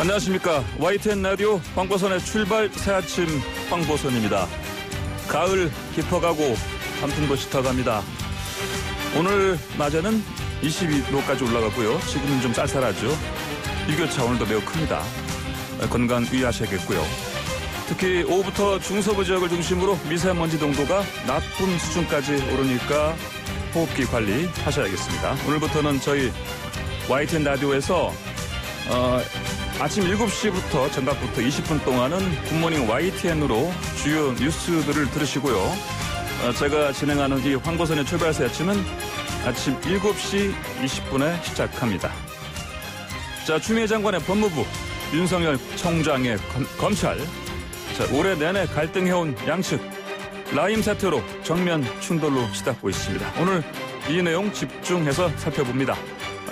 안녕하십니까. YTN 라디오 황보선의 출발 새아침 황보선입니다. 가을 깊어가고 밤풍도 짙어갑니다. 오늘 낮에는 22도까지 올라가고요. 지금은 좀 쌀쌀하죠. 일교차 오늘도 매우 큽니다. 건강 유의하셔야겠고요. 특히 오후부터 중서부 지역을 중심으로 미세먼지 농도가 나쁜 수준까지 오르니까 호흡기 관리 하셔야겠습니다. 오늘부터는 저희 YTN 라디오에서 아침 7시부터 전각부터 20분 동안은 굿모닝 YTN으로 주요 뉴스들을 들으시고요. 제가 진행하는 이 황보선의 출발 새 아침은 아침 7시 20분에 시작합니다. 자, 추미애 장관의 법무부, 윤석열 총장의 검찰, 자, 올해 내내 갈등해온 양측, 라임 사태로 정면 충돌로 치닫고 있습니다. 오늘 이 내용 집중해서 살펴봅니다.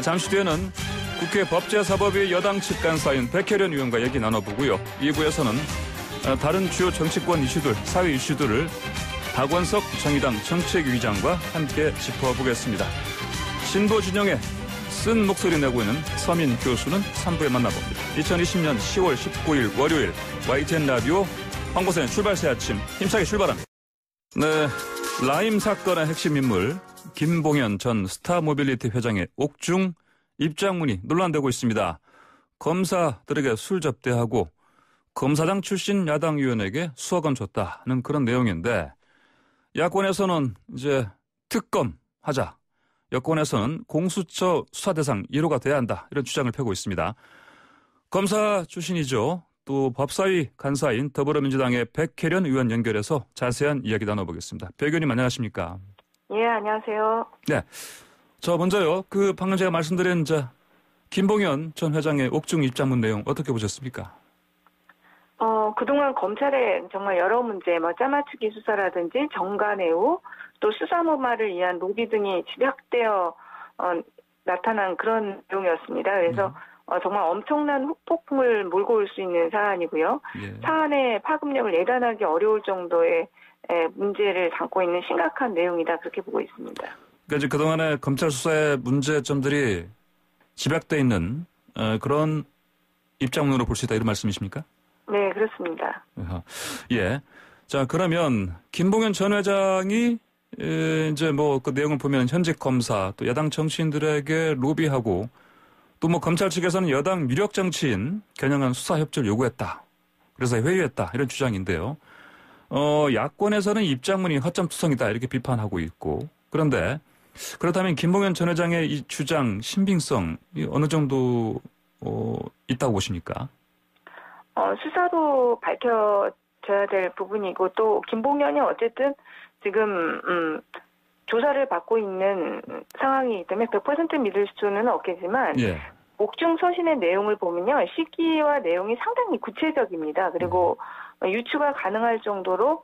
잠시 뒤에는 국회 법제사법위 여당 측 간 사인 백혜련 의원과 얘기 나눠보고요. 2부에서는 다른 주요 정치권 이슈들, 사회 이슈들을 박원석 정의당 정책위의장과 함께 짚어보겠습니다. 신보 진영의 쓴 목소리 내고 있는 서민 교수는 3부에 만나봅니다. 2020년 10월 19일 월요일 YTN 라디오 황보선의 출발 새 아침 힘차게 출발합니다. 네, 라임 사건의 핵심 인물 김봉현 전 스타모빌리티 회장의 옥중 입장문이 논란되고 있습니다. 검사들에게 술 접대하고 검사장 출신 야당 의원에게 수억 원 줬다는 그런 내용인데, 야권에서는 이제 특검하자, 여권에서는 공수처 수사 대상 1호가 돼야 한다, 이런 주장을 펴고 있습니다. 검사 출신이죠. 또 법사위 간사인 더불어민주당의 백혜련 의원 연결해서 자세한 이야기 나눠보겠습니다. 백 의원님 안녕하십니까? 예, 안녕하세요. 네. 저 먼저요. 방금 제가 말씀드린 김봉현 전 회장의 옥중 입장문 내용 어떻게 보셨습니까? 그동안 검찰의 정말 여러 문제, 짜맞추기 수사라든지 정관예우, 또 수사무마를 위한 로비 등이 집약되어 나타난 그런 내용이었습니다. 그래서 정말 엄청난 후폭풍을 몰고 올 수 있는 사안이고요. 예. 사안의 파급력을 예단하기 어려울 정도의 문제를 담고 있는 심각한 내용이다, 그렇게 보고 있습니다. 그러니까 이제 그동안의 검찰 수사의 문제점들이 집약돼 있는 그런 입장문으로 볼 수 있다, 이런 말씀이십니까? 네, 그렇습니다. 예. 자, 그러면 김봉현 전 회장이 이제 그 내용을 보면 현직 검사 또 야당 정치인들에게 로비하고 또 검찰 측에서는 여당 유력 정치인 겨냥한 수사 협조를 요구했다, 그래서 회유했다, 이런 주장인데요. 야권에서는 입장문이 허점투성이다, 이렇게 비판하고 있고, 그런데 그렇다면 김봉현 전 회장의 이 주장 신빙성이 어느 정도 있다고 보십니까? 수사로 밝혀져야 될 부분이고, 또 김봉현이 어쨌든 지금 조사를 받고 있는 상황이기 때문에 100% 믿을 수는 없겠지만, 예. 옥중 서신의 내용을 보면요, 시기와 내용이 상당히 구체적입니다. 그리고 유추가 가능할 정도로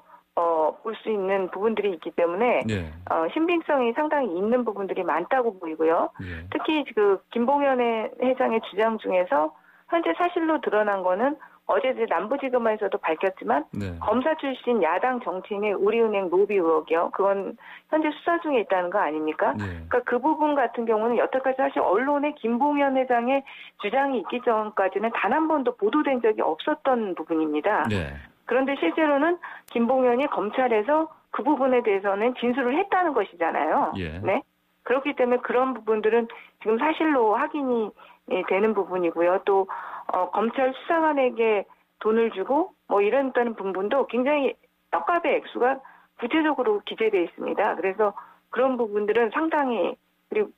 볼 수 있는 부분들이 있기 때문에, 예. 신빙성이 상당히 있는 부분들이 많다고 보이고요. 예. 특히 김봉현 회장의 주장 중에서 현재 사실로 드러난 거는 어제 남부지검에서도 밝혔지만, 네. 검사 출신 야당 정치인의 우리은행 로비 의혹이요. 그건 현재 수사 중에 있다는 거 아닙니까? 네. 그러니까 그 부분 같은 경우는 여태까지 사실 언론에 김봉현 회장의 주장이 있기 전까지는 단 한 번도 보도된 적이 없었던 부분입니다. 네. 그런데 실제로는 김봉현이 검찰에서 그 부분에 대해서는 진술을 했다는 것이잖아요. 예. 네. 그렇기 때문에 그런 부분들은 지금 사실로 확인이 되는 부분이고요. 또 검찰 수사관에게 돈을 주고 이런다는 부분도 굉장히 떡값의 액수가 구체적으로 기재되어 있습니다. 그래서 그런 부분들은 상당히 그리고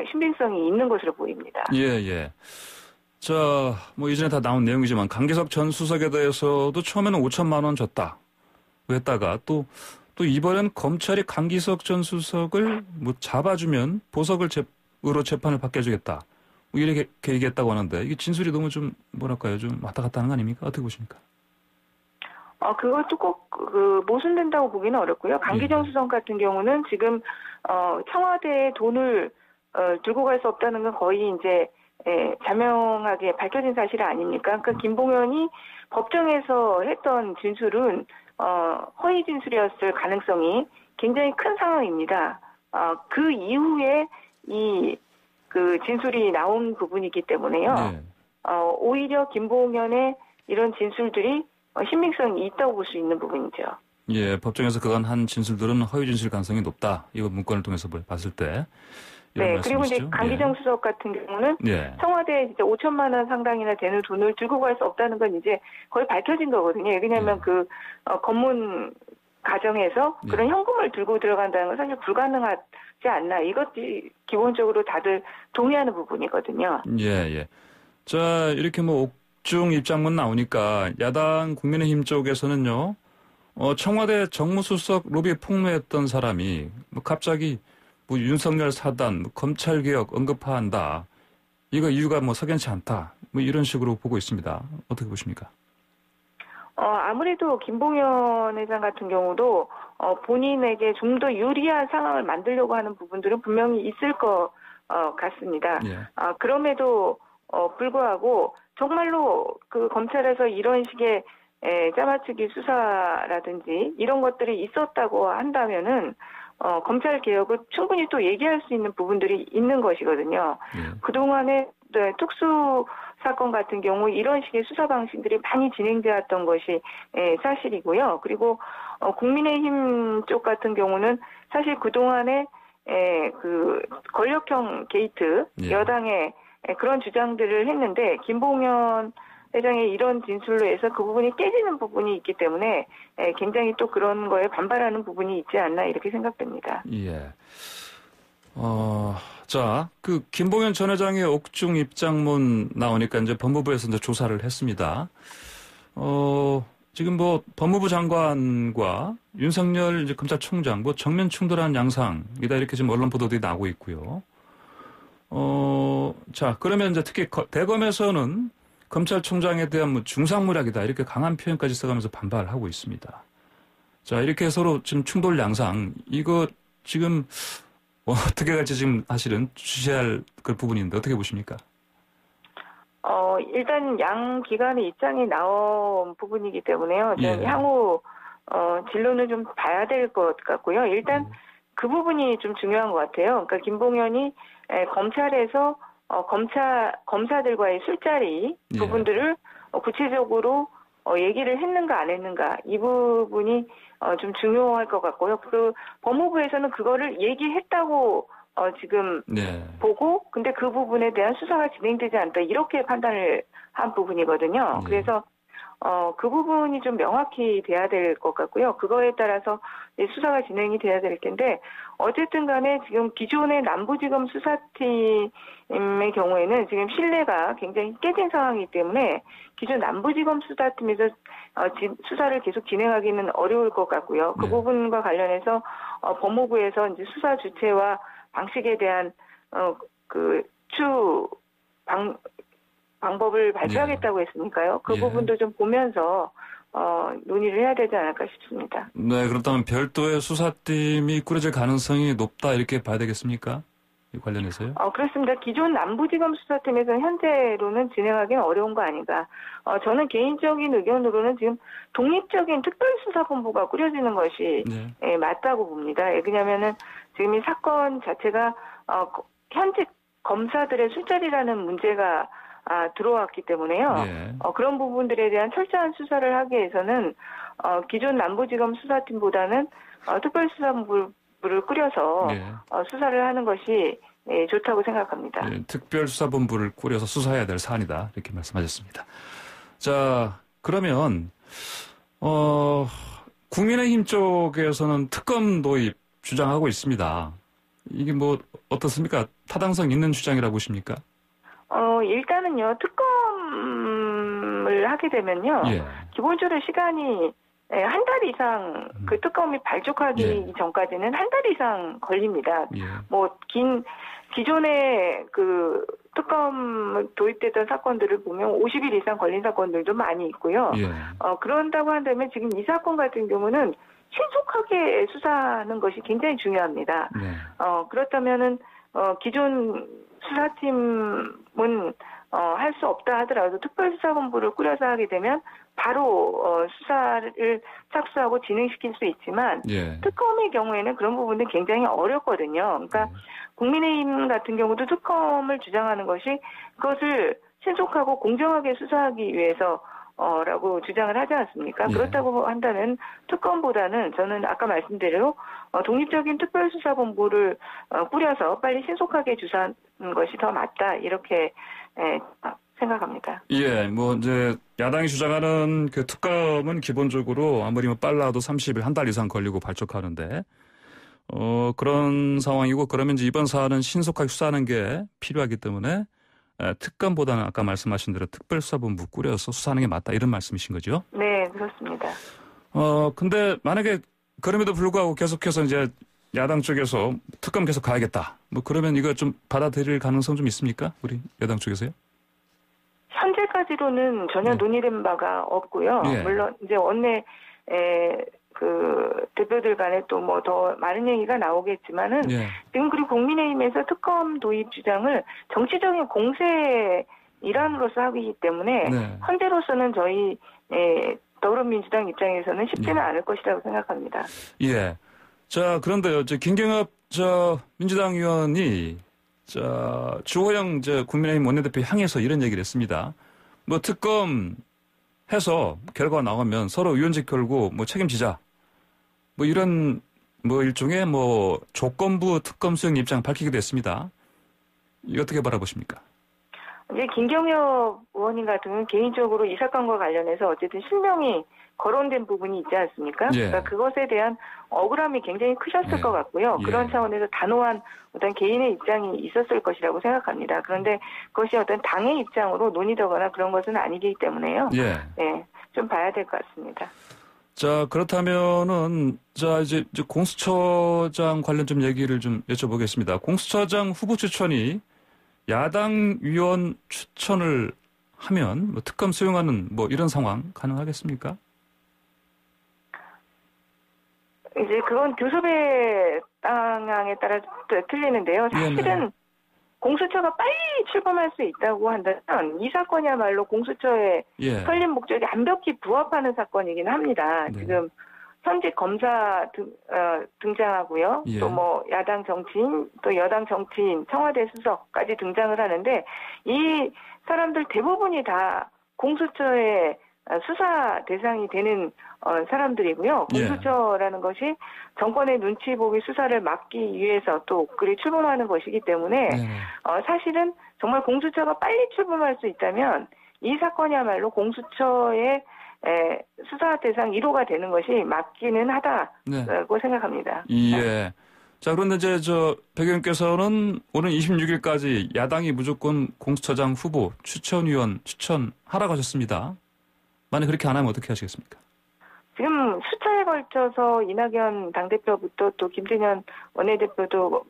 신빙성이 있는 것으로 보입니다. 예. 자, 이전에 다 나온 내용이지만 강기석 전 수석에 대해서도 처음에는 5천만 원 줬다 했다가 또 이번엔 검찰이 강기석 전 수석을 잡아주면 보석으로 재판을 받게 해주겠다, 이렇게 얘기했다고 하는데, 이게 진술이 너무 좀 왔다 갔다 하는 거 아닙니까? 어떻게 보십니까? 그것도 꼭 모순된다고 보기는 어렵고요. 강기정 수석 같은 경우는 지금 청와대에 돈을 들고 갈 수 없다는 건 거의 이제 자명하게 밝혀진 사실 아닙니까? 그러니까 김봉현이 법정에서 했던 진술은 허위 진술이었을 가능성이 굉장히 큰 상황입니다. 그 이후에 그 진술이 나온 부분이기 때문에요. 네. 오히려 김봉현의 이런 진술들이 신빙성이 있다고 볼 수 있는 부분이죠. 예, 법정에서 그간 한 진술들은 허위 진실 가능성이 높다. 이거 문건을 통해서 봤을 때. 네, 그리고 이제 강기정 수석 같은 경우는 청와대에 진짜 5천만 원 상당이나 되는 돈을 들고 갈 수 없다는 건 이제 거의 밝혀진 거거든요. 왜냐하면 그 검문 과정에서 그런 현금을 들고 들어간다는 건 사실 불가능하지 않나. 이것이 기본적으로 다들 동의하는 부분이거든요. 예. 자, 이렇게 뭐 옥중 입장문 나오니까 야당 국민의힘 쪽에서는요. 청와대 정무수석 로비 폭로했던 사람이 뭐 갑자기 뭐 윤석열 사단, 뭐 검찰개혁 언급한다. 이거 이유가 뭐 석연치 않다. 뭐 이런 식으로 보고 있습니다. 어떻게 보십니까? 아무래도 김봉현 회장 같은 경우도 본인에게 좀 더 유리한 상황을 만들려고 하는 부분들은 분명히 있을 것 같습니다. 예. 그럼에도 불구하고 정말로 그 검찰에서 이런 식의 짜맞추기 수사라든지 이런 것들이 있었다고 한다면은 검찰 개혁을 충분히 또 얘기할 수 있는 부분들이 있는 것이거든요. 그동안에 특수 사건 같은 경우 이런 식의 수사 방식들이 많이 진행되었던 것이 사실이고요. 그리고 국민의힘 쪽 같은 경우는 사실 그동안에 그 권력형 게이트 여당의 그런 주장들을 했는데 김봉현 회장의 이런 진술로 해서 그 부분이 깨지는 부분이 있기 때문에 굉장히 또 그런 거에 반발하는 부분이 있지 않나 이렇게 생각됩니다. 예. 자, 그 김봉현 전 회장의 옥중 입장문 나오니까 이제 법무부에서 이제 조사를 했습니다. 지금 뭐 법무부 장관과 윤석열 이제 검찰총장 뭐 정면 충돌한 양상이다 이렇게 지금 언론 보도들이 나오고 있고요. 자, 그러면 이제 특히 대검에서는 검찰총장에 대한 뭐 중상모략이다 이렇게 강한 표현까지 써가면서 반발하고 있습니다. 자, 이렇게 서로 지금 충돌 양상 이거 지금 어떻게 갈지 지금 사실은 주시할 그 부분인데 어떻게 보십니까? 일단 양 기관의 입장이 나온 부분이기 때문에요. 좀 향후 진로는 좀 봐야 될 것 같고요. 일단 그 부분이 좀 중요한 것 같아요. 그러니까 김봉현이 검찰에서 검사들과의 술자리 부분들을 구체적으로 얘기를 했는가 안 했는가 이 부분이 좀 중요할 것 같고요. 그 법무부에서는 그거를 얘기했다고 지금 보고 근데 그 부분에 대한 수사가 진행되지 않다 이렇게 판단을 한 부분이거든요. 그래서 그 부분이 좀 명확히 돼야 될 것 같고요. 그거에 따라서 수사가 진행이 돼야 될 텐데 어쨌든 간에 지금 기존의 남부지검 수사팀의 경우에는 지금 신뢰가 굉장히 깨진 상황이기 때문에 기존 남부지검 수사팀에서 수사를 계속 진행하기는 어려울 것 같고요. 그 부분과 관련해서 법무부에서 이제 수사 주체와 방식에 대한 방법을 발표하겠다고 했으니까요. 그 부분도 좀 보면서 논의를 해야 되지 않을까 싶습니다. 네, 그렇다면 별도의 수사팀이 꾸려질 가능성이 높다 이렇게 봐야 되겠습니까? 이 관련해서요? 그렇습니다. 기존 남부지검 수사팀에서는 현재로는 진행하기는 어려운 거 아닌가. 저는 개인적인 의견으로는 지금 독립적인 특별수사본부가 꾸려지는 것이 맞다고 봅니다. 왜냐하면은 지금 이 사건 자체가 현직 검사들의 술자리라는 문제가 들어왔기 때문에요. 그런 부분들에 대한 철저한 수사를 하기 위해서는 기존 남부지검 수사팀보다는 특별수사본부를 꾸려서 수사를 하는 것이 좋다고 생각합니다. 특별수사본부를 꾸려서 수사해야 될 사안이다 이렇게 말씀하셨습니다. 자, 그러면 국민의힘 쪽에서는 특검 도입 주장하고 있습니다. 이게 뭐 어떻습니까? 타당성 있는 주장이라고 보십니까? 일단은요, 특검을 하게 되면요, 기본적으로 시간이 한 달 이상 그 특검이 발족하기 전까지는 한 달 이상 걸립니다. 뭐 기존에 그 특검 도입됐던 사건들을 보면 50일 이상 걸린 사건들도 많이 있고요. 그런다고 한다면 지금 이 사건 같은 경우는 신속하게 수사하는 것이 굉장히 중요합니다. 그렇다면은 기존 수사팀은 할 수 없다 하더라도 특별수사본부를 꾸려서 하게 되면 바로 수사를 착수하고 진행시킬 수 있지만 특검의 경우에는 그런 부분은 굉장히 어렵거든요. 그러니까 국민의힘 같은 경우도 특검을 주장하는 것이 그것을 신속하고 공정하게 수사하기 위해서 라고 주장을 하지 않습니까? 예. 그렇다고 한다면 특검보다는 저는 아까 말씀대로 독립적인 특별수사본부를 꾸려서 빨리 신속하게 조사하는 것이 더 맞다 이렇게 생각합니다. 예, 뭐 이제 야당이 주장하는 그 특검은 기본적으로 아무리 뭐 빨라도 30일 한 달 이상 걸리고 발족하는데 그런 상황이고 그러면 이제 이번 사안은 신속하게 수사하는 게 필요하기 때문에 특검보다는 아까 말씀하신 대로 특별수사본부 꾸려서 수사하는 게 맞다 이런 말씀이신 거죠? 네, 그렇습니다. 근데 만약에 그럼에도 불구하고 계속해서 이제 야당 쪽에서 특검 계속 가야겠다. 뭐 그러면 이거 좀 받아들일 가능성 좀 있습니까? 우리 여당 쪽에서요? 현재까지로는 전혀 논의된 바가 없고요. 예. 물론 이제 원내 그 대표들 간에 또 뭐 더 많은 얘기가 나오겠지만은 예. 지금 그리고 국민의힘에서 특검 도입 주장을 정치적인 공세 일환으로서 하기 때문에 네. 현재로서는 저희 더불어민주당 입장에서는 쉽지는 예. 않을 것이라고 생각합니다. 예. 자, 그런데요, 김경엽 민주당 의원이 주호영 국민의힘 원내대표 향해서 이런 얘기를 했습니다. 뭐 특검 해서 결과가 나오면 서로 의원직 걸고 뭐 책임지자. 뭐 이런 뭐 일종의 뭐 조건부 특검 수행 입장 밝히기도 했습니다. 이거 어떻게 바라보십니까? 이제 김경엽 의원님 같은 경우는 개인적으로 이 사건과 관련해서 어쨌든 실명이 거론된 부분이 있지 않습니까? 예. 그러니까 그것에 대한 억울함이 굉장히 크셨을 예. 것 같고요. 예. 그런 차원에서 단호한 어떤 개인의 입장이 있었을 것이라고 생각합니다. 그런데 그것이 어떤 당의 입장으로 논의되거나 그런 것은 아니기 때문에요. 예. 네, 좀 봐야 될 것 같습니다. 자, 그렇다면은, 이제 공수처장 관련 좀 얘기를 좀 여쭤보겠습니다. 공수처장 후보 추천이 야당 위원 추천을 하면 뭐 특검 수용하는 뭐 이런 상황 가능하겠습니까? 이제 그건 교섭의 방향에 따라 틀리는데요. 사실은 네. 공수처가 빨리 출범할 수 있다고 한다면 이 사건이야말로 공수처의 예. 설립 목적에 완벽히 부합하는 사건이긴 합니다. 네. 지금 현직 검사 등장하고요. 예. 또 뭐 야당 정치인, 또 여당 정치인, 청와대 수석까지 등장을 하는데 이 사람들 대부분이 다 공수처의 수사 대상이 되는 사람들이고요. 공수처라는 것이 정권의 눈치 보기 수사를 막기 위해서 또 그리 출범하는 것이기 때문에 사실은 정말 공수처가 빨리 출범할 수 있다면 이 사건이야말로 공수처의 수사 대상 1호가 되는 것이 맞기는 하다고 생각합니다. 예. 자, 그런데 이제 백 의원께서는 오는 26일까지 야당이 무조건 공수처장 후보 추천위원 추천하라고 하셨습니다. 만약 그렇게 안 하면 어떻게 하시겠습니까? 지금 수차에 걸쳐서 이낙연 당대표부터 또 김진현 원내대표도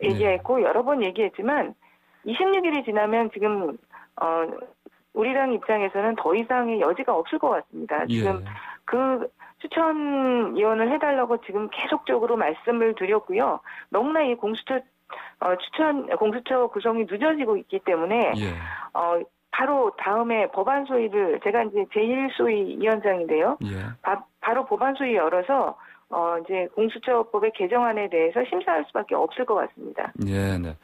얘기했고 여러 번 얘기했지만 26일이 지나면 지금 우리 당 입장에서는 더 이상의 여지가 없을 것 같습니다. 지금 그 추천위원을 해달라고 지금 계속적으로 말씀을 드렸고요. 너무나 이 공수처 구성이 늦어지고 있기 때문에 바로 다음에 법안 소위를 제가 이제 제1소위 위원장인데요. 바로 법안 소위 열어서 이제 공수처법의 개정안에 대해서 심사할 수밖에 없을 것 같습니다. 네.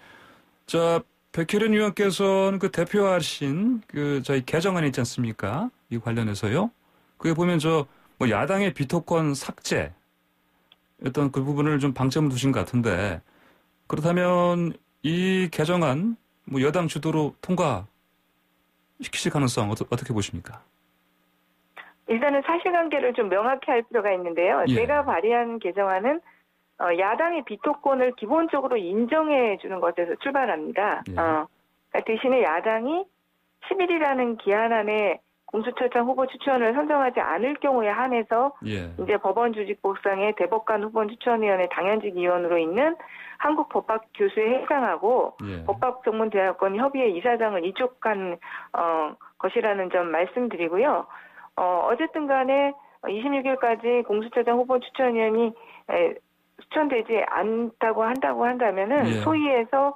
자, 백혜련 의원께서는 그 대표하신 저희 개정안 있지 않습니까? 이 관련해서요. 그게 보면 뭐 야당의 비토권 삭제 어떤 그 부분을 좀 방점을 두신 것 같은데 그렇다면 이 개정안 뭐 여당 주도로 통과시키실 가능성 어떻게 보십니까? 일단은 사실관계를 좀 명확히 할 필요가 있는데요. 제가 발의한 개정안은 야당의 비토권을 기본적으로 인정해 주는 것에서 출발합니다. 대신에 야당이 10일이라는 기한 안에 공수처장 후보 추천을 선정하지 않을 경우에 한해서 이제 법원조직법상의 대법관 후보 추천위원회 당연직 위원으로 있는 한국법학 교수에 해당하고 법학전문대학원 협의회 이사장을 이촉한 것이라는 점 말씀드리고요. 어쨌든 간에 26일까지 공수처장 후보 추천위원이 추천되지 않다고 한다면은 소위에서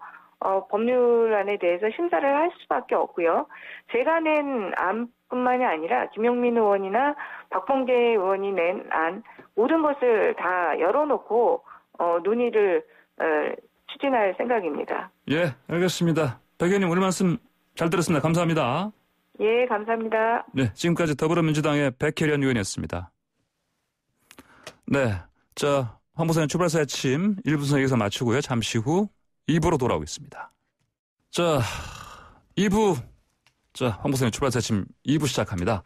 법률안에 대해서 심사를 할 수밖에 없고요. 제가 낸 안뿐만이 아니라 김용민 의원이나 박범계 의원이 낸 안 모든 것을 다 열어놓고 논의를 추진할 생각입니다. 예, 알겠습니다. 백 의원님 오늘 말씀 잘 들었습니다. 감사합니다. 예, 감사합니다. 네, 지금까지 더불어민주당의 백혜련 의원이었습니다. 네, 자, 황보선의 출발사의 아침 1부 여기서 마치고요. 잠시 후 2부로 돌아오겠습니다. 자, 2부. 자, 황보선의 출발사의 아침 2부 시작합니다.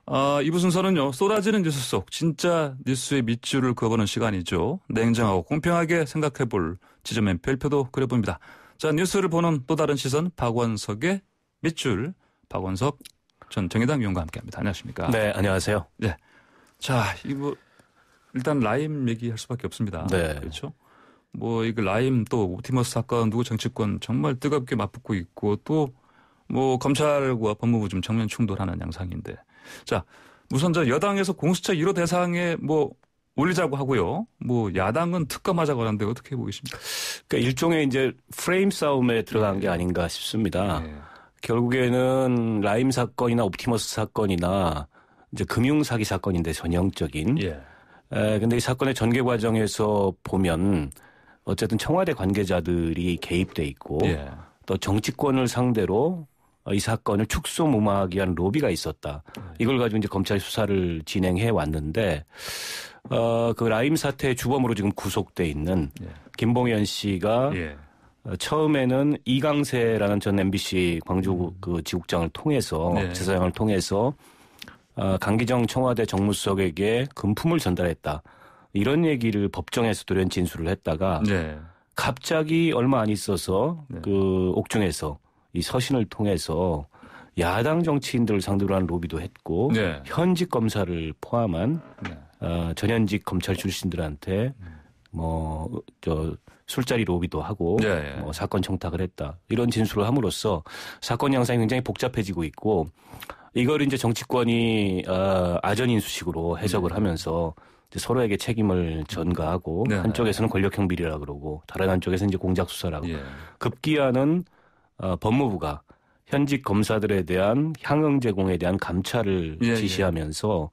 2부 순서는요, 쏟아지는 뉴스 속 진짜 뉴스의 밑줄을 그어보는 시간이죠. 냉정하고 공평하게 생각해볼 지점의 별표도 그려봅니다. 자, 뉴스를 보는 또 다른 시선, 박원석의 밑줄. 박원석 전 정의당 의원과 함께합니다. 안녕하십니까? 네, 안녕하세요. 네, 자, 이거 일단 라임 얘기할 수밖에 없습니다. 네, 그렇죠. 뭐 이거 라임 또 옵티머스 사건 누구 정치권 정말 뜨겁게 맞붙고 있고 또 뭐 검찰과 법무부 좀 정면 충돌하는 양상인데, 자, 우선 저 여당에서 공수처 1호 대상에 뭐 올리자고 하고요. 뭐 야당은 특검하자고 하는데 어떻게 보이십니까? 그러니까 일종의 이제 프레임 싸움에 들어간 게 아닌가 싶습니다. 네. 결국에는 라임 사건이나 옵티머스 사건이나 이제 금융 사기 사건인데 전형적인. 근데 이 사건의 전개 과정에서 보면 어쨌든 청와대 관계자들이 개입돼 있고 또 정치권을 상대로 이 사건을 축소무마하기 위한 로비가 있었다. 이걸 가지고 이제 검찰 수사를 진행해 왔는데, 그 라임 사태의 주범으로 지금 구속돼 있는 김봉현 씨가 처음에는 이강세라는 전 MBC 광주 그 지국장을 통해서 제사장을 통해서 강기정 청와대 정무수석에게 금품을 전달했다. 이런 얘기를 법정에서 돌연 진술을 했다가 갑자기 얼마 안 있어서 그 옥중에서 이 서신을 통해서 야당 정치인들을 상대로 한 로비도 했고 현직 검사를 포함한 전현직 검찰 출신들한테 뭐 술자리 로비도 하고 뭐 사건 청탁을 했다. 이런 진술을 함으로써 사건 양상이 굉장히 복잡해지고 있고, 이걸 이제 정치권이 아전인수식으로 해석을 하면서 이제 서로에게 책임을 전가하고 한쪽에서는 권력형 비리라 그러고 다른 한쪽에서는 이제 공작 수사라고 급기야는 법무부가 현직 검사들에 대한 향응 제공에 대한 감찰을 지시하면서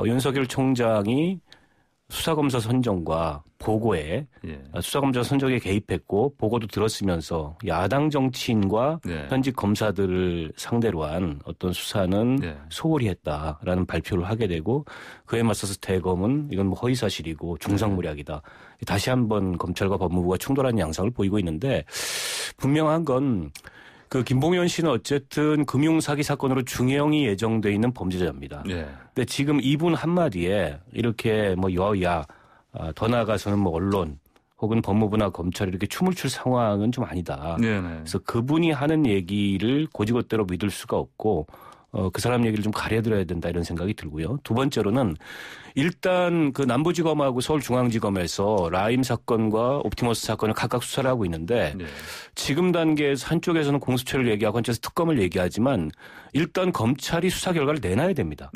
윤석열 총장이 수사검사 선정과 보고에 수사검사 선정에 개입했고 보고도 들었으면서 야당 정치인과 현직 검사들을 상대로 한 어떤 수사는 소홀히 했다라는 발표를 하게 되고, 그에 맞서서 대검은 이건 뭐 허위사실이고 중상모략이다. 다시 한번 검찰과 법무부가 충돌하는 양상을 보이고 있는데, 분명한 건 그 김봉현 씨는 어쨌든 금융사기 사건으로 중형이 예정돼 있는 범죄자입니다. 근데 지금 이분 한마디에 이렇게 뭐 여야, 더 나아가서는 뭐 언론 혹은 법무부나 검찰이 이렇게 춤을 출 상황은 좀 아니다. 그래서 그분이 하는 얘기를 고지고대로 믿을 수가 없고 그 사람 얘기를 좀 가려들어야 된다, 이런 생각이 들고요. 두 번째로는 일단 그 남부지검하고 서울중앙지검에서 라임 사건과 옵티머스 사건을 각각 수사를 하고 있는데 지금 단계에서 한쪽에서는 공수처를 얘기하고 한쪽에서 특검을 얘기하지만 일단 검찰이 수사 결과를 내놔야 됩니다.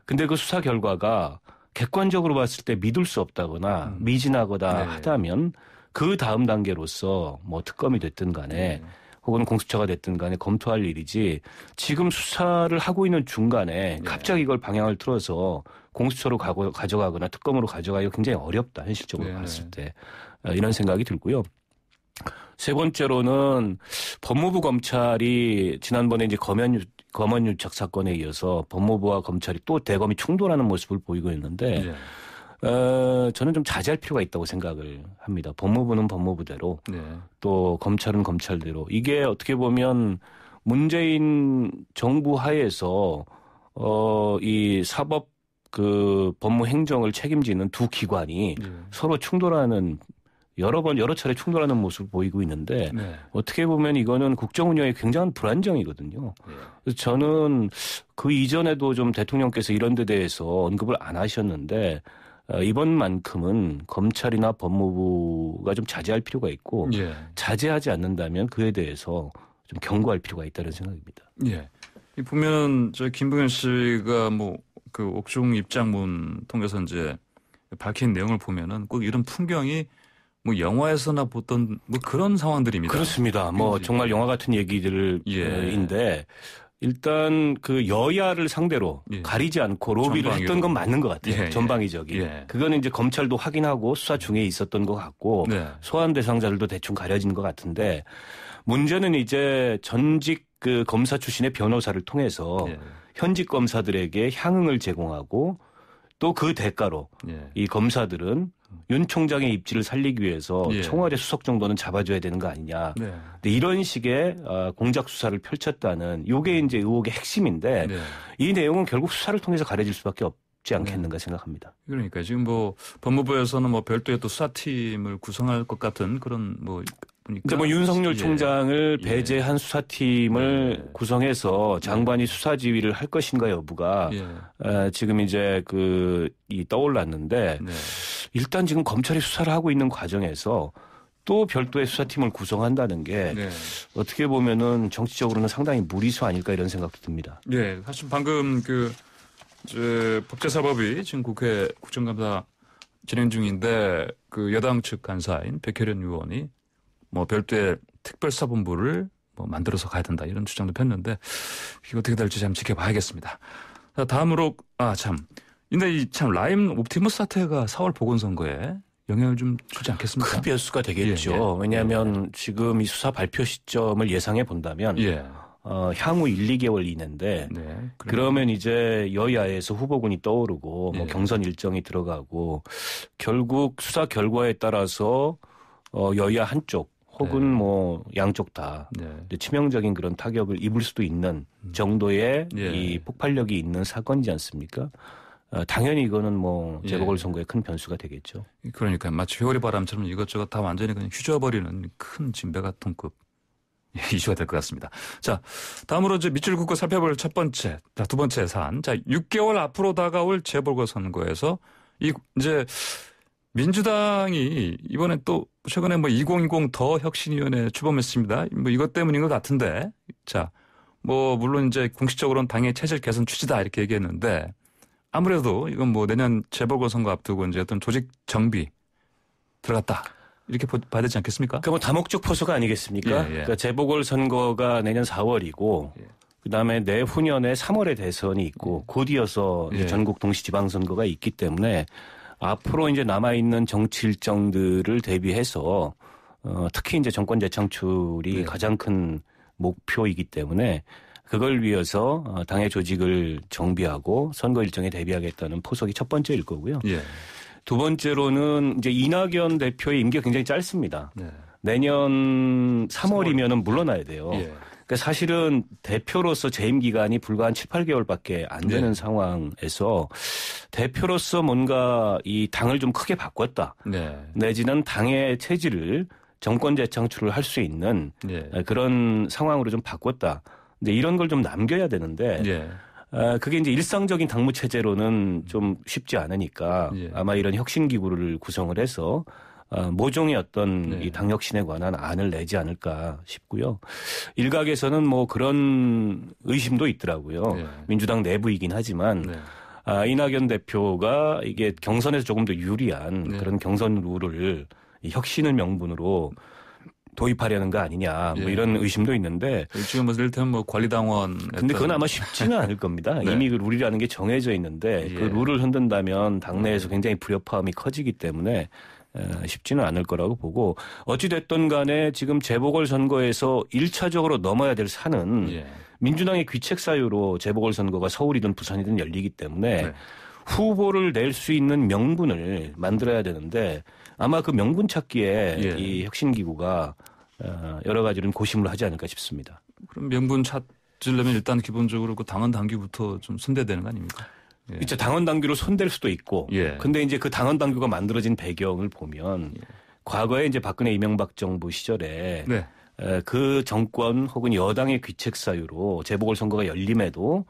근데 그 수사 결과가 객관적으로 봤을 때 믿을 수 없다거나 미진하거나 하다면 그 다음 단계로서 뭐 특검이 됐든 간에 혹은 공수처가 됐든 간에 검토할 일이지, 지금 수사를 하고 있는 중간에 갑자기 이걸 방향을 틀어서 공수처로 가져가거나 특검으로 가져가기가 굉장히 어렵다, 현실적으로 봤을 때. 이런 생각이 들고요. 세 번째로는 법무부 검찰이 지난번에 이제 검언유착 사건에 이어서 법무부와 검찰이 또 대검이 충돌하는 모습을 보이고 있는데 저는 좀 자제할 필요가 있다고 생각을 합니다. 법무부는 법무부대로 또 검찰은 검찰대로. 이게 어떻게 보면 문재인 정부 하에서 이 사법 그 법무 행정을 책임지는 두 기관이 서로 충돌하는, 여러 차례 충돌하는 모습을 보이고 있는데 어떻게 보면 이거는 국정 운영에 굉장한 불안정이거든요. 그래서 저는 그 이전에도 좀 대통령께서 이런 데 대해서 언급을 안 하셨는데 이번만큼은 검찰이나 법무부가 좀 자제할 필요가 있고 자제하지 않는다면 그에 대해서 좀 경고할 필요가 있다는 생각입니다. 보면 저 김봉현 씨가 뭐 그 옥중 입장문 통해서 이제 밝힌 내용을 보면은 꼭 이런 풍경이 뭐 영화에서나 보던 뭐 그런 상황들입니다. 그렇습니다. 뭐 정말 영화 같은 얘기들인데 일단 그 여야를 상대로 가리지 않고 로비를 했던 건 맞는 것 같아요. 전방위적인. 그거는 이제 검찰도 확인하고 수사 중에 있었던 것 같고 소환 대상자들도 대충 가려진 것 같은데, 문제는 이제 전직 그 검사 출신의 변호사를 통해서 예. 현직 검사들에게 향응을 제공하고 또 그 대가로 예. 이 검사들은 윤 총장의 입지를 살리기 위해서 예. 청와대 수석 정도는 잡아줘야 되는 거 아니냐. 네. 근데 이런 식의 공작 수사를 펼쳤다는 이게 이제 의혹의 핵심인데 네. 이 내용은 결국 수사를 통해서 가려질 수밖에 없지 않겠는가 생각합니다. 그러니까 지금 뭐 법무부에서는 뭐 별도의 또 수사팀을 구성할 것 같은 그런 뭐 이제 뭐 윤석열 예. 총장을 배제한 수사팀을 네. 구성해서 장관이 수사 지휘를 할 것인가 여부가 예. 지금 이제 이 떠올랐는데 네. 일단 지금 검찰이 수사를 하고 있는 과정에서 또 별도의 수사팀을 구성한다는 게 네. 어떻게 보면은 정치적으로는 상당히 무리수 아닐까 이런 생각도 듭니다. 예, 사실 방금 법제사법이 지금 국회 국정감사 진행 중인데 그 여당 측 간사인 백혜련 의원이 뭐 별도의 특별수사본부를 뭐 만들어서 가야 된다 이런 주장도 폈는데 이게 어떻게 될지 참 지켜봐야겠습니다. 자, 다음으로 근데 이 참 라임 옵티머스 사태가 4월 보궐선거에 영향을 좀 주지 않겠습니까? 큰 변수가 되겠죠. 예, 예. 왜냐하면 지금 이 수사 발표 시점을 예상해 본다면 예. 향후 1, 2개월 이내인데 네. 그러면 이제 여야에서 후보군이 떠오르고 뭐 예. 경선 일정이 들어가고 결국 수사 결과에 따라서 여야 한쪽 혹은 네. 뭐 양쪽 다 네. 치명적인 그런 타격을 입을 수도 있는 정도의 예. 이 폭발력이 있는 사건이지 않습니까? 당연히 이거는 뭐 재보궐선거에 큰 변수가 되겠죠. 그러니까 마치 회오리 바람처럼 이것저것 다 완전히 그냥 휘저어버리는 큰 진배가통급 이슈가 될 것 같습니다. 자, 다음으로 이제 밑줄 긋고 살펴볼 두 번째 사안. 자, 6개월 앞으로 다가올 재보궐선거에서 이제 민주당이 이번에 또 최근에 뭐 2020 더 혁신위원회 출범했습니다. 뭐 이것 때문인 것 같은데, 자, 뭐 물론 이제 공식적으로는 당의 체질 개선 취지다 이렇게 얘기했는데 아무래도 이건 뭐 내년 재보궐선거 앞두고 이제 어떤 조직 정비 들어갔다 이렇게 봐야 되지 않겠습니까? 그러니까 뭐 다목적 포석가 아니겠습니까? 예. 그러니까 재보궐선거가 내년 4월이고 그다음에 내후년에 3월에 대선이 있고 곧 이어서 전국 동시지방선거가 있기 때문에 앞으로 이제 남아있는 정치 일정들을 대비해서 특히 이제 정권 재창출이 가장 큰 목표이기 때문에 그걸 위해서 당의 조직을 정비하고 선거 일정에 대비하겠다는 포석이 첫 번째일 거고요. 예. 두 번째로는 이제 이낙연 대표의 임기가 굉장히 짧습니다. 네. 내년 3월이면은 물러나야 돼요. 예. 그러니까 사실은 대표로서 재임 기간이 불과 한 7, 8개월밖에 안 되는 상황에서 대표로서 뭔가 이 당을 좀 크게 바꿨다. 내지는 당의 체질을 정권 재창출을 할 수 있는 그런 상황으로 좀 바꿨다. 근데 이런 걸 좀 남겨야 되는데 그게 이제 일상적인 당무 체제로는 좀 쉽지 않으니까 아마 이런 혁신기구를 구성을 해서 모종의 어떤 이 당 혁신에 관한 안을 내지 않을까 싶고요. 일각에서는 뭐 그런 의심도 있더라고요. 민주당 내부이긴 하지만 이낙연 대표가 이게 경선에서 조금 더 유리한 그런 경선 룰을 이 혁신을 명분으로 도입하려는 거 아니냐 뭐 이런 의심도 있는데 지금 뭐 이를테면 뭐 관리당원 근데 그건 아마 쉽지는 않을 겁니다. 이미 그 룰이라는 게 정해져 있는데 그 룰을 흔든다면 당내에서 굉장히 불협화음이 커지기 때문에 쉽지는 않을 거라고 보고 어찌됐든 간에 지금 재보궐선거에서 1차적으로 넘어야 될 산은 민주당의 귀책 사유로 재보궐선거가 서울이든 부산이든 열리기 때문에 후보를 낼 수 있는 명분을 만들어야 되는데 아마 그 명분 찾기에 이 혁신기구가 여러 가지를 고심을 하지 않을까 싶습니다. 그럼 명분 찾으려면 일단 기본적으로 그 당원 당규부터 좀 손대되는 거 아닙니까? 이제 당원 당규를 손댈 수도 있고, 근데 이제 그 당원 당규가 만들어진 배경을 보면 과거에 이제 박근혜 이명박 정부 시절에 그 정권 혹은 여당의 귀책 사유로 재보궐선거가 열림에도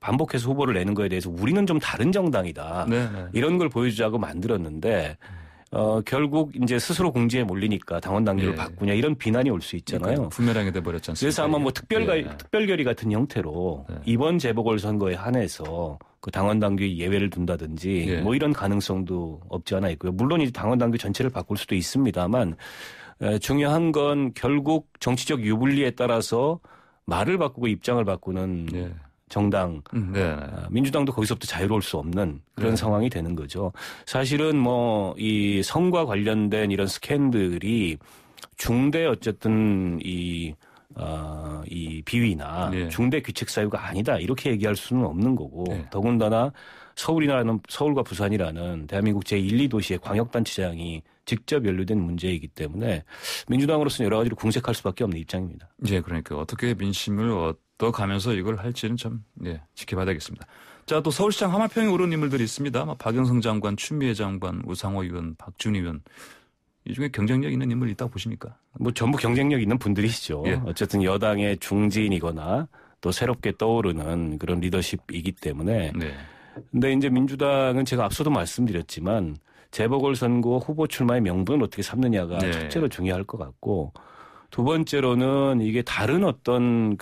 반복해서 후보를 내는 거에 대해서 우리는 좀 다른 정당이다. 이런 걸 보여주자고 만들었는데 결국 이제 스스로 공지에 몰리니까 당원 당규를 바꾸냐 이런 비난이 올 수 있잖아요. 그러니까 부메랑이 돼버렸지 않습니까? 그래서 아마 뭐 특별결의 같은 형태로 이번 재보궐선거에 한해서 그 당원 당규 예외를 둔다든지 뭐 이런 가능성도 없지 않아 있고요. 물론 이제 당원 당규 전체를 바꿀 수도 있습니다만 중요한 건 결국 정치적 유불리에 따라서 말을 바꾸고 입장을 바꾸는 정당, 민주당도 거기서부터 자유로울 수 없는 그런 상황이 되는 거죠. 사실은 뭐 이 선과 관련된 이런 스캔들이 중대 어쨌든 이 이 비위나 중대 귀책 사유가 아니다 이렇게 얘기할 수는 없는 거고 더군다나 서울과 부산이라는 대한민국 제1, 2도시의 광역단체장이 직접 연루된 문제이기 때문에 민주당으로서는 여러 가지로 궁색할 수밖에 없는 입장입니다. 예, 그러니까 어떻게 민심을 얻어가면서 이걸 할지는 좀 지켜봐야 되겠습니다. 자, 또 서울시장 하마평에 오른 인물들이 있습니다. 박영선 장관, 추미애 장관, 우상호 의원, 박준희 의원. 이 중에 경쟁력 있는 인물이 있다고 보십니까? 뭐 전부 경쟁력 있는 분들이시죠. 어쨌든 여당의 중진이거나 또 새롭게 떠오르는 그런 리더십이기 때문에. 근데 이제 민주당은 제가 앞서도 말씀드렸지만 재보궐선거 후보 출마의 명분을 어떻게 삼느냐가 첫째로 중요할 것 같고 두 번째로는 이게 다른 어떤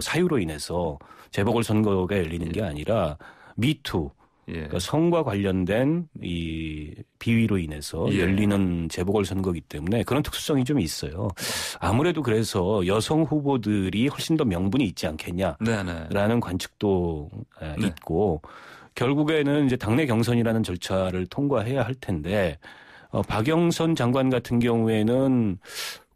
사유로 인해서 재보궐선거가 열리는 게 아니라 미투 그러니까 성과 관련된 이 비위로 인해서 열리는 재보궐선거이기 때문에 그런 특수성이 좀 있어요. 아무래도 그래서 여성 후보들이 훨씬 더 명분이 있지 않겠냐라는 관측도 있고 결국에는 이제 당내 경선이라는 절차를 통과해야 할 텐데 박영선 장관 같은 경우에는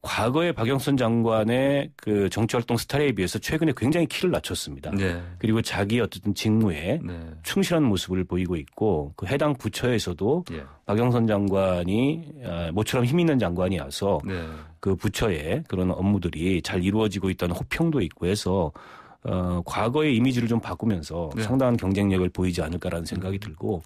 과거에 박영선 장관의 그 정치활동 스타일에 비해서 최근에 굉장히 키를 낮췄습니다. 그리고 자기 어쨌든 직무에 충실한 모습을 보이고 있고 그 해당 부처에서도 박영선 장관이 모처럼 힘 있는 장관이 와서 그 부처의 그런 업무들이 잘 이루어지고 있다는 호평도 있고 해서 과거의 이미지를 좀 바꾸면서 상당한 경쟁력을 보이지 않을까라는 생각이 들고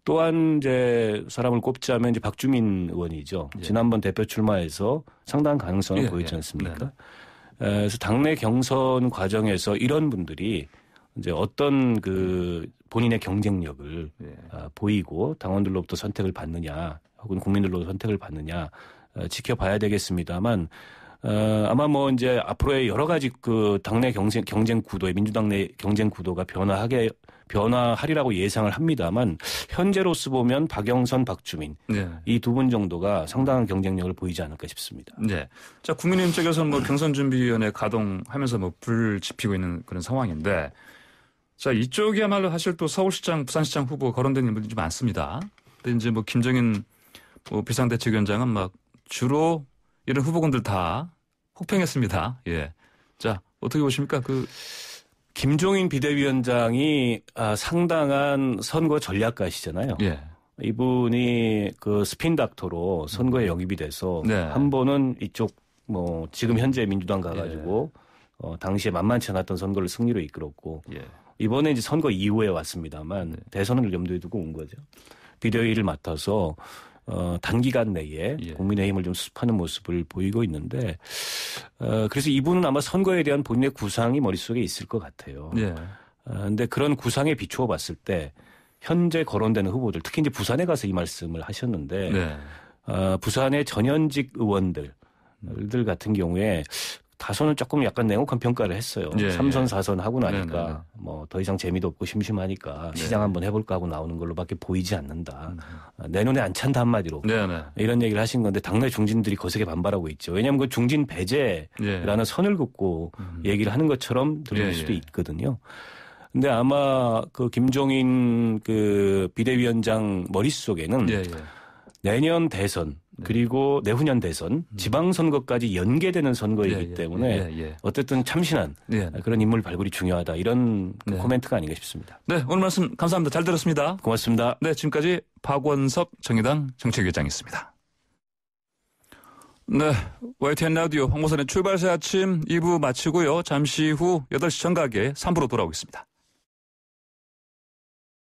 또한 이제 사람을 꼽자면 이제 박주민 의원이죠. 지난번 대표 출마해서 상당한 가능성을 보이지 않습니까? 그래서 당내 경선 과정에서 이런 분들이 이제 어떤 그 본인의 경쟁력을 보이고 당원들로부터 선택을 받느냐 혹은 국민들로부터 선택을 받느냐 지켜봐야 되겠습니다만 아마 뭐 이제 앞으로의 여러 가지 그 당내 경쟁 구도의 민주당 내 경쟁 구도가 변화하리라고 예상을 합니다만 현재로서 보면 박영선, 박주민 이 두 분 정도가 상당한 경쟁력을 보이지 않을까 싶습니다. 자, 국민의힘 쪽에서는 뭐 경선준비위원회 가동하면서 뭐 불을 지피고 있는 그런 상황인데 자, 이쪽이야말로 사실 또 서울시장, 부산시장 후보 거론된 인물들이 좀 많습니다. 근데 이제 뭐 김정인 비상대책위원장은 막 주로 이런 후보군들 다 혹평했습니다. 자, 어떻게 보십니까? 김종인 비대위원장이 상당한 선거 전략가시잖아요. 이분이 그 스핀 닥터로 선거에 영입이 돼서 한 번은 이쪽 뭐 지금 현재 민주당 가가지고 당시에 만만치 않았던 선거를 승리로 이끌었고 이번에 이제 선거 이후에 왔습니다만 대선을 염두에 두고 온 거죠. 비대위를 맡아서 단기간 내에 국민의힘을 좀 수습하는 모습을 보이고 있는데 그래서 이분은 아마 선거에 대한 본인의 구상이 머릿속에 있을 것 같아요. 근데 그런 구상에 비추어 봤을 때 현재 거론되는 후보들 특히 이제 부산에 가서 이 말씀을 하셨는데 부산의 전현직 의원들 같은 경우에 다소는 조금 약간 냉혹한 평가를 했어요. 3선 4선 하고 나니까 뭐 더 이상 재미도 없고 심심하니까 시장 한번 해볼까 하고 나오는 걸로밖에 보이지 않는다. 내 눈에 안 찬다 한마디로 이런 얘기를 하신 건데 당내 중진들이 거세게 반발하고 있죠. 왜냐하면 그 중진 배제라는 선을 긋고 얘기를 하는 것처럼 들릴 수도 있거든요. 근데 아마 그 김종인 그 비대위원장 머릿속에는 내년 대선 그리고 내후년 대선 지방선거까지 연계되는 선거이기 때문에 어쨌든 참신한 그런 인물 발굴이 중요하다. 이런 코멘트가 아닌가 싶습니다. 네, 오늘 말씀 감사합니다. 잘 들었습니다. 고맙습니다. 네, 지금까지 박원석 정의당 정책위원장이었습니다. 네, YTN 라디오 황보선의 출발새 아침 2부 마치고요. 잠시 후 8시 정각에 3부로 돌아오겠습니다.